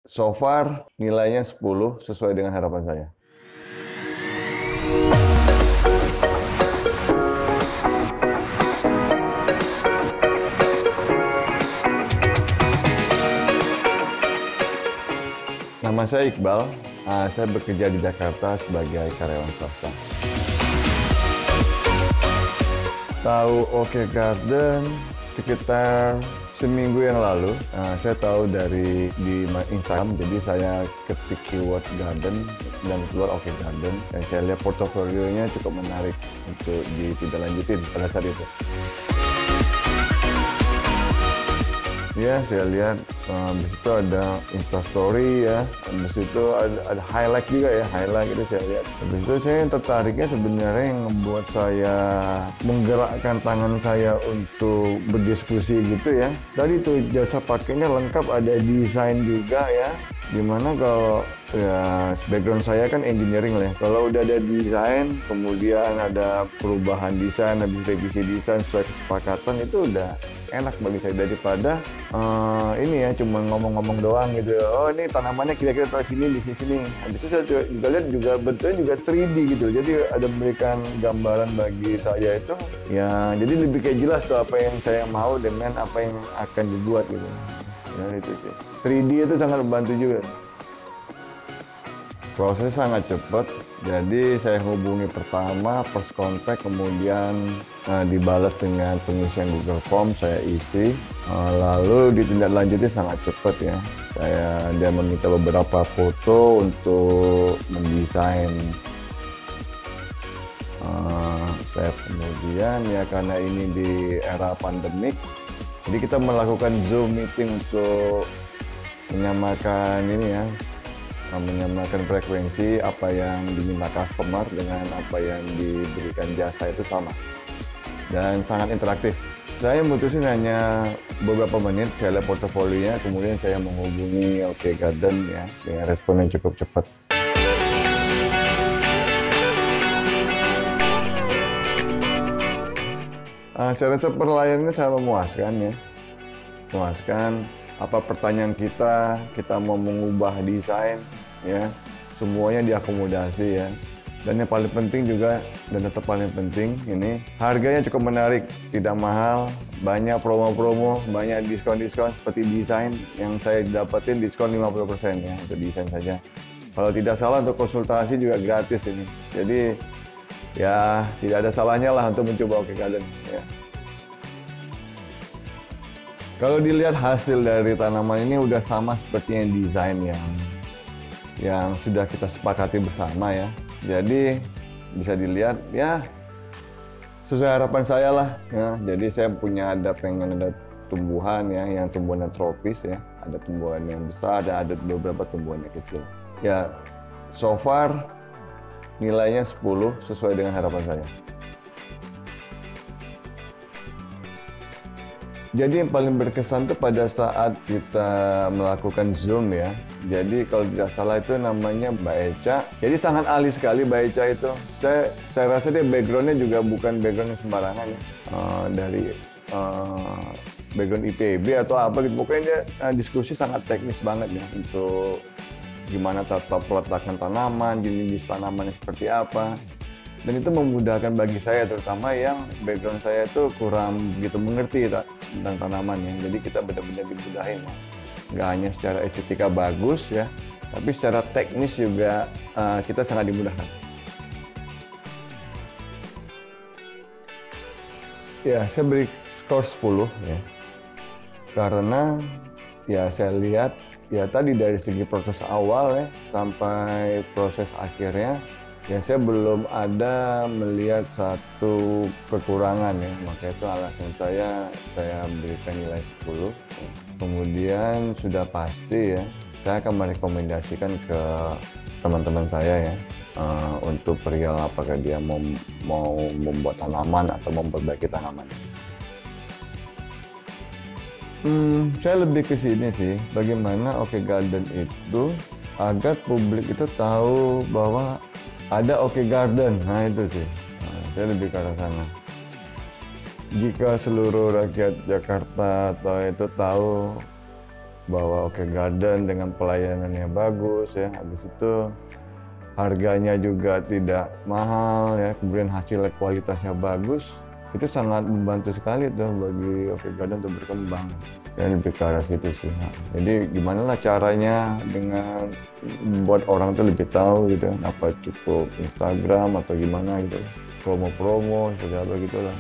So far nilainya 10 sesuai dengan harapan saya. Nama saya Iqbal, saya bekerja di Jakarta sebagai karyawan swasta. Tahu Oke Garden sekitar seminggu yang lalu, saya tahu di Instagram, jadi saya ketik keyword garden dan keluar Oke Garden, dan saya lihat portofolionya cukup menarik untuk ditindaklanjutin pada saat itu. Ya, saya lihat di situ ada Instastory ya, di situ ada highlight juga ya, highlight itu saya lihat. Habis itu saya tertariknya sebenarnya yang membuat saya menggerakkan tangan saya untuk berdiskusi gitu ya. Tadi itu jasa pakainya lengkap, ada desain juga ya. Dimana kalau ya background saya kan engineering lah ya. Kalau udah ada desain, kemudian ada perubahan desain, habis revisi desain sesuai kesepakatan, itu udah enak bagi saya daripada ini ya cuma ngomong-ngomong doang gitu. Oh ini tanamannya kira-kira taruh sini di sini. Habis itu saya juga lihat juga bentuknya juga 3D gitu. Jadi ada memberikan gambaran bagi saya itu ya, jadi lebih kayak jelas tuh apa yang saya mau dengan apa yang akan dibuat gitu. Ya itu sih. 3D itu sangat membantu juga. Prosesnya sangat cepat, jadi saya hubungi pertama, first contact, kemudian dibalas dengan pengisian Google Form, saya isi, lalu ditindaklanjuti sangat cepat ya. Dia meminta beberapa foto untuk mendesain. Saya kemudian ya karena ini di era pandemik, jadi kita melakukan Zoom meeting untuk menyamakan ini ya, menyamakan frekuensi apa yang diminta customer dengan apa yang diberikan jasa itu sama dan sangat interaktif. Saya mutusin hanya beberapa menit, saya lihat portofolionya, kemudian saya menghubungi Oke Garden ya dengan respon yang cukup cepat. Saya rasa pelayanannya sangat memuaskan ya, memuaskan. Apa pertanyaan kita mau mengubah desain ya, semuanya diakomodasi ya. Dan yang paling penting juga, dan tetap paling penting ini, harganya cukup menarik, tidak mahal, banyak promo-promo, banyak diskon-diskon seperti desain yang saya dapetin diskon 50% ya untuk desain saja. Kalau tidak salah untuk konsultasi juga gratis ini. Jadi ya tidak ada salahnya lah untuk mencoba Oke Garden ya. Kalau dilihat hasil dari tanaman ini udah sama seperti yang desain yang sudah kita sepakati bersama ya. Jadi bisa dilihat ya sesuai harapan saya lah ya. Jadi saya pengen ada tumbuhan ya, yang tumbuhan tropis ya. Ada tumbuhan yang besar dan ada beberapa tumbuhan yang kecil. Ya so far nilainya 10 sesuai dengan harapan saya. Jadi yang paling berkesan tuh pada saat kita melakukan Zoom ya. Jadi kalau tidak salah itu namanya Mbak Eca. Jadi sangat ahli sekali Mbak Eca itu. Saya rasa dia backgroundnya juga bukan background yang sembarangan ya. Dari background IPB atau apa gitu. Pokoknya dia diskusi sangat teknis banget ya. Untuk gimana tata peletakan tanaman, jenis tanamannya seperti apa. Dan itu memudahkan bagi saya, terutama yang background saya itu kurang begitu mengerti tentang tanaman ya. Jadi kita benar-benar dimudahin ya. Nggak hanya secara estetika bagus ya, tapi secara teknis juga kita sangat dimudahkan. Ya, saya beri skor 10 ya. Karena ya saya lihat ya tadi dari segi proses awal ya sampai proses akhirnya, ya saya belum ada melihat satu kekurangan ya, maka itu alasan saya berikan nilai 10. Kemudian sudah pasti ya, saya akan merekomendasikan ke teman-teman saya ya, untuk perihal apakah dia mau membuat tanaman atau memperbaiki tanaman. Saya lebih ke sini sih, bagaimana Oke Garden itu agar publik itu tahu bahwa ada Oke Garden, nah itu sih. Saya lebih ke arah sana. Jika seluruh rakyat Jakarta atau itu tahu bahwa Oke Garden dengan pelayanannya bagus ya, habis itu harganya juga tidak mahal ya, kemudian hasilnya kualitasnya bagus, itu sangat membantu sekali tuh bagi Oke Garden untuk berkembang. Dan lebih ke arah situ sih. Nah, jadi gimana lah caranya dengan membuat orang tuh lebih tahu gitu, apa cukup Instagram atau gimana gitu, promo-promo seperti apa gitu lah.